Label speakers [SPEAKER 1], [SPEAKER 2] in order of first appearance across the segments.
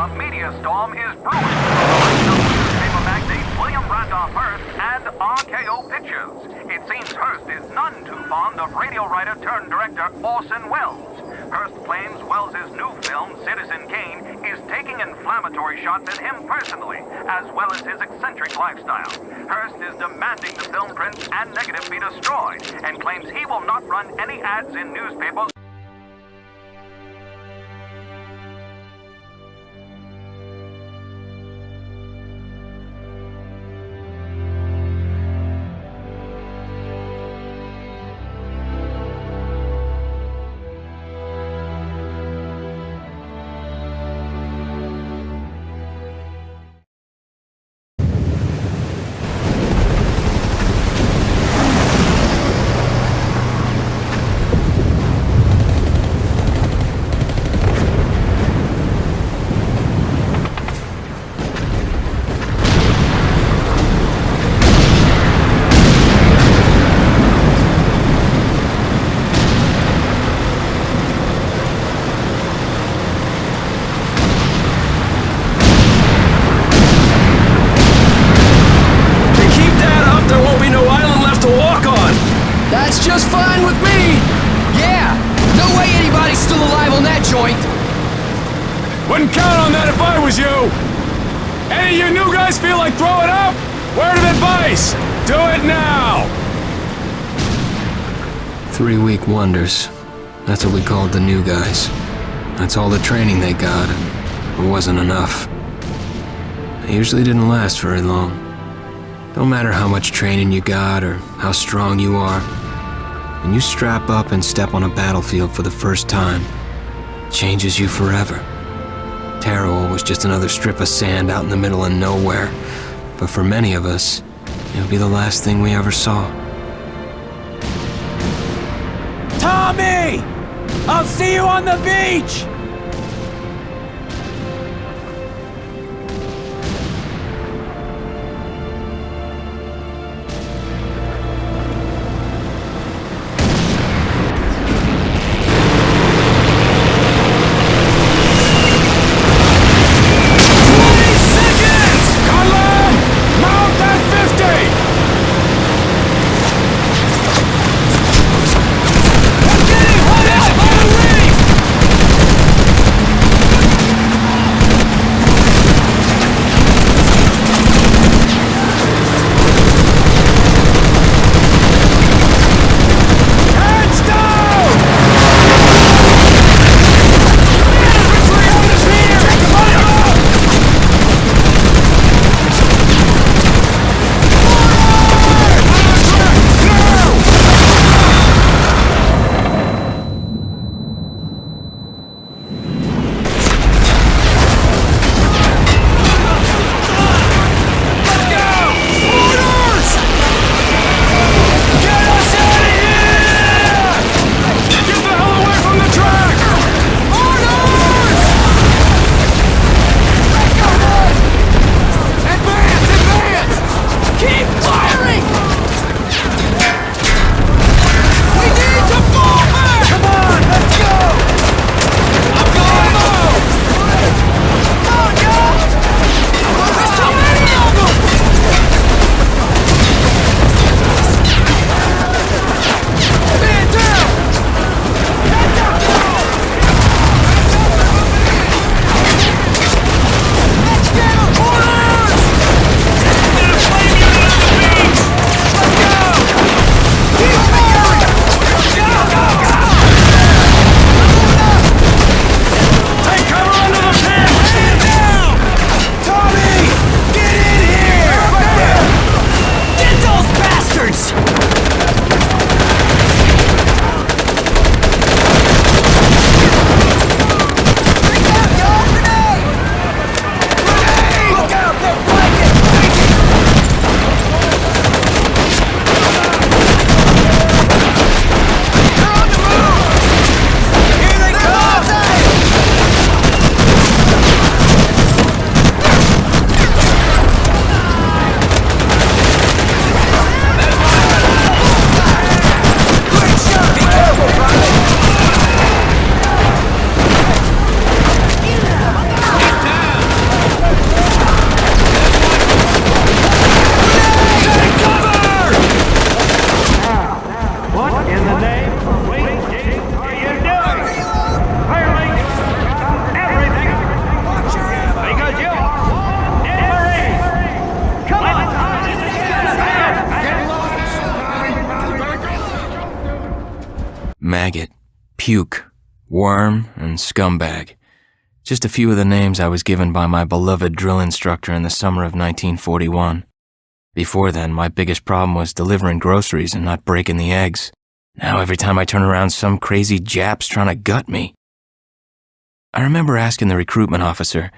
[SPEAKER 1] A media storm is brewing. Newspaper magnate William Randolph Hearst and RKO Pictures. It seems Hearst is none too fond of radio writer turned director Orson Welles. Hearst claims Welles' new film, Citizen Kane, is taking inflammatory shots at him personally, as well as his eccentric lifestyle. Hearst is demanding the film prints and negative be destroyed, and claims he will not run any ads in newspapers.
[SPEAKER 2] Wouldn't count on that if I was you! Any of you new guys feel like throwing up? Word of advice! Do it now!
[SPEAKER 3] 3-week wonders. That's what we called the new guys. That's all the training they got, and it wasn't enough. They usually didn't last very long. Don't matter how much training you got or how strong you are. When you strap up and step on a battlefield for the first time, it changes you forever. Tarawa was just another strip of sand out in the middle of nowhere, but for many of us, it'll be the last thing we ever saw.
[SPEAKER 4] Tommy! I'll see you on the beach!
[SPEAKER 3] maggot, puke, worm, and scumbag. Just a few of the names I was given by my beloved drill instructor in the summer of 1941. Before then, my biggest problem was delivering groceries and not breaking the eggs. Now every time I turn around, some crazy Jap's trying to gut me. I remember asking the recruitment officer,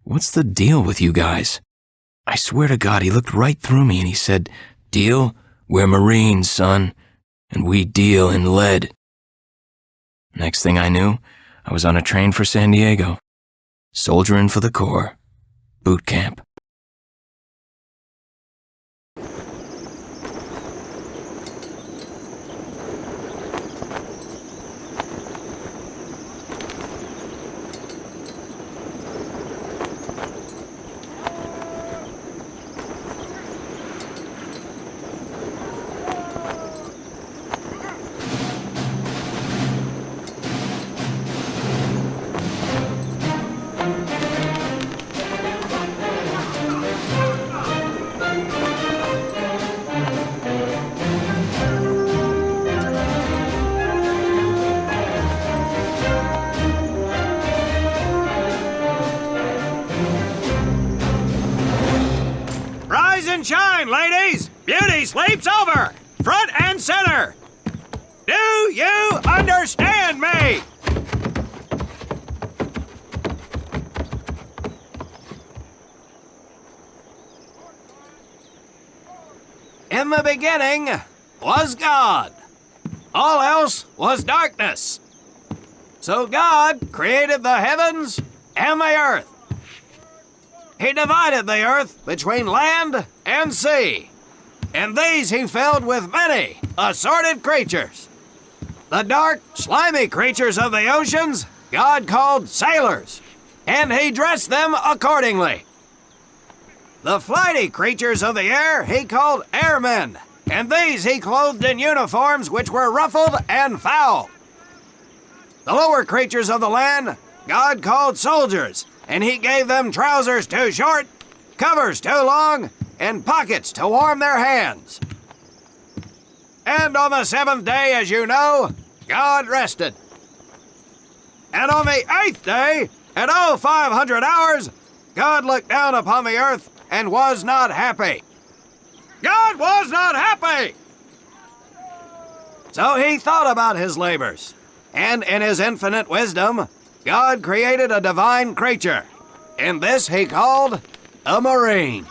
[SPEAKER 3] "What's the deal with you guys?" I swear to God, he looked right through me and he said, "Deal? We're Marines, son, and we deal in lead." Next thing I knew, I was on a train for San Diego. Soldiering for the Corps. Boot camp.
[SPEAKER 4] Shine, ladies! Beauty sleeps over! Front and center! Do you understand me? In the beginning was God. All else was darkness. So God created the heavens and the earth. He divided the earth between land and sea, and these he filled with many assorted creatures. The dark, slimy creatures of the oceans God called sailors, and he dressed them accordingly. The flighty creatures of the air he called airmen, and these he clothed in uniforms which were ruffled and foul. The lower creatures of the land God called soldiers, and he gave them trousers too short, covers too long, and pockets to warm their hands. And on the seventh day, as you know, God rested. And on the eighth day, at 0500 hours, God looked down upon the earth and was not happy. God was not happy! So he thought about his labors, and in his infinite wisdom, God created a divine creature, and this he called a Marine.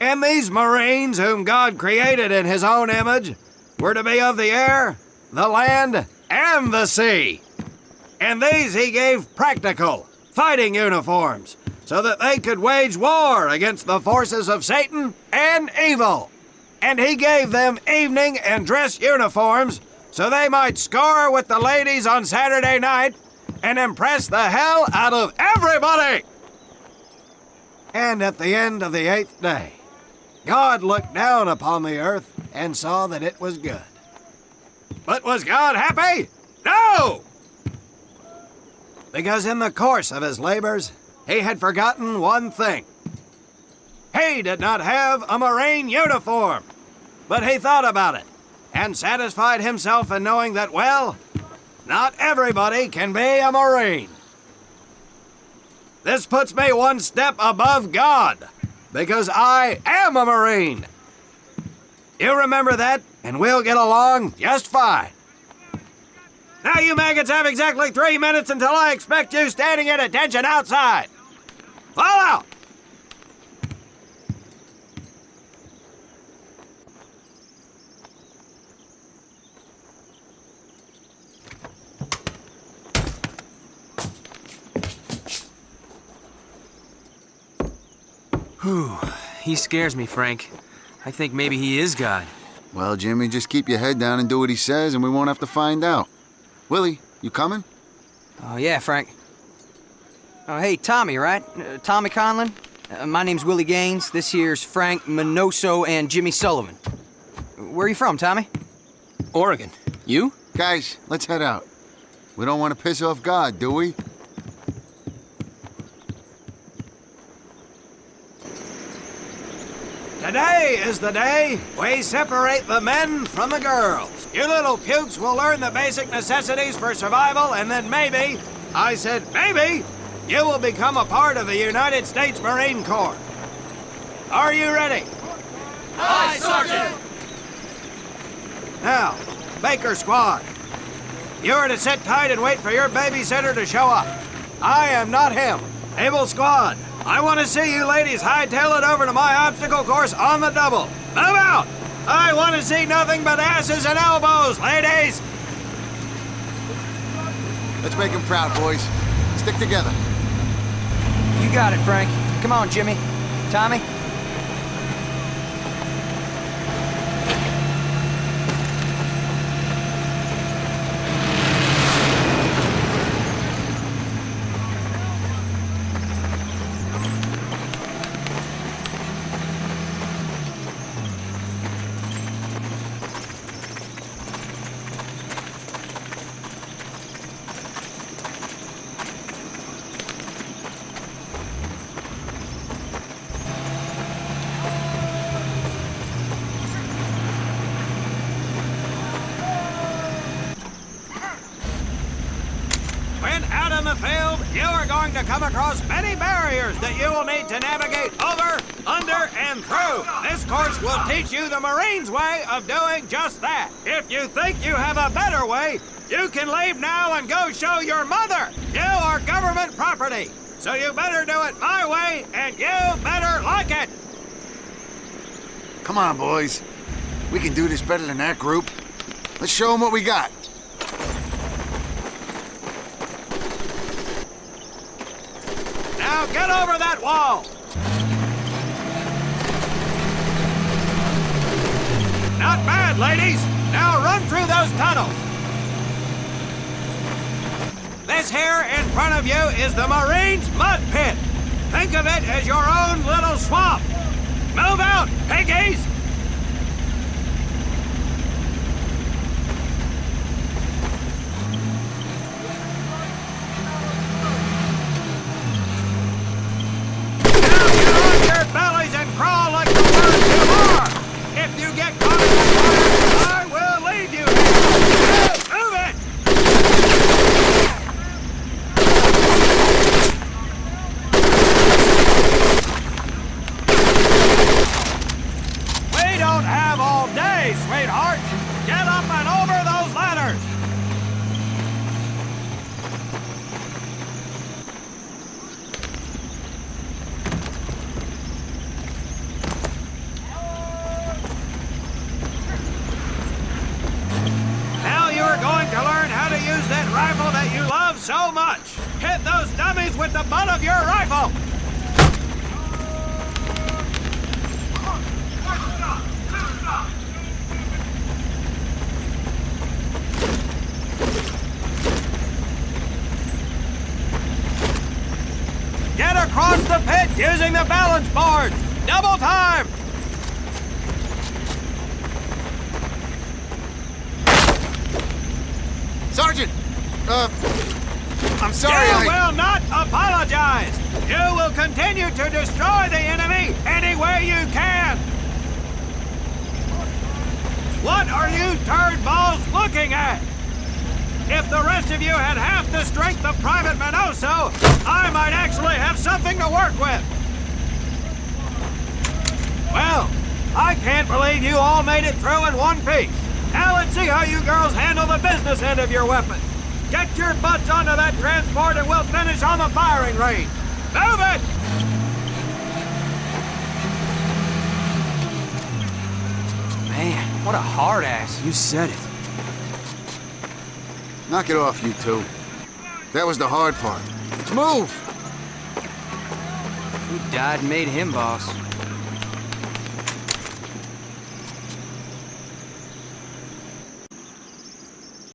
[SPEAKER 4] And these Marines, whom God created in his own image, were to be of the air, the land, and the sea. And these he gave practical, fighting uniforms, so that they could wage war against the forces of Satan and evil. And he gave them evening and dress uniforms, so they might score with the ladies on Saturday night and impress the hell out of everybody. And at the end of the eighth day, God looked down upon the earth and saw that it was good. But was God happy? No! Because in the course of his labors, he had forgotten one thing. He did not have a Marine uniform, but he thought about it and satisfied himself in knowing that, well, not everybody can be a Marine. This puts me one step above God, because I am a Marine. You remember that, and we'll get along just fine. Now you maggots have exactly 3 minutes until I expect you standing at attention outside. Fall out!
[SPEAKER 5] Whew, he scares me, Frank. I think maybe he is God.
[SPEAKER 6] Well, Jimmy, just keep your head down and do what he says, and we won't have to find out. Willie, you coming?
[SPEAKER 5] Oh, yeah, Frank. Oh, hey, Tommy, right? Tommy Conlon? My name's Willie Gaines. This here's Frank Minoso and Jimmy Sullivan. Where are you from, Tommy?
[SPEAKER 3] Oregon. You?
[SPEAKER 6] Guys, let's head out. We don't want to piss off God, do we?
[SPEAKER 4] Today is the day we separate the men from the girls. You little pukes will learn the basic necessities for survival, and then maybe, I said maybe, you will become a part of the United States Marine Corps. Are you ready?
[SPEAKER 2] Aye, Sergeant!
[SPEAKER 4] Now, Baker Squad, you are to sit tight and wait for your babysitter to show up. I am not him. Able Squad, I want to see you ladies hightail it over to my obstacle course on the double. Move out! I want to see nothing but asses and elbows, ladies!
[SPEAKER 6] Let's make him proud, boys. Stick together.
[SPEAKER 5] You got it, Frank. Come on, Jimmy. Tommy?
[SPEAKER 4] When out in the field, you are going to come across many barriers that you will need to navigate over, under, and through. This course will teach you the Marines' way of doing just that. If you think you have a better way, you can leave now and go show your mother. You are government property, so you better do it my way, and you better like it.
[SPEAKER 6] Come on, boys. We can do this better than that group. Let's show them what we got.
[SPEAKER 4] Now get over that wall. Not bad, ladies. Now run through those tunnels. This here in front of you is the Marines' mud pit. Think of it as your own little swamp. Move out, piggies! Bellies and crawl like the birds you are! If you get caught in the fire, I will leave you here! Move it! We don't have all day, sweetheart! Get up and over those ladders! To learn how to use that rifle that you love so much. Hit those dummies with the butt of your rifle. Get across the pit using the balance board. Double time.
[SPEAKER 6] Sergeant! I'm sorry,
[SPEAKER 4] You will not apologize! You will continue to destroy the enemy any way you can! What are you turd balls looking at? If the rest of you had half the strength of Private Minoso, I might actually have something to work with! Well, I can't believe you all made it through in one piece. Now let's see how you girls handle the business end of your weapon. Get your butts onto that transport and we'll finish on the firing range. Move it!
[SPEAKER 5] Man, what a hard ass.
[SPEAKER 2] You said it.
[SPEAKER 6] Knock it off, you two. That was the hard part. Let's move!
[SPEAKER 5] Who died and made him boss?